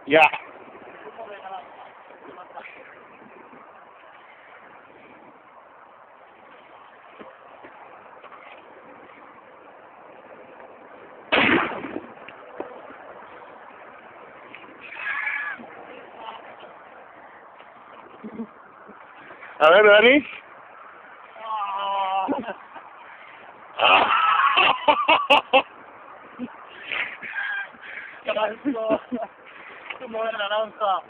Ya. A ver, Dani. Carajo, como de naranja.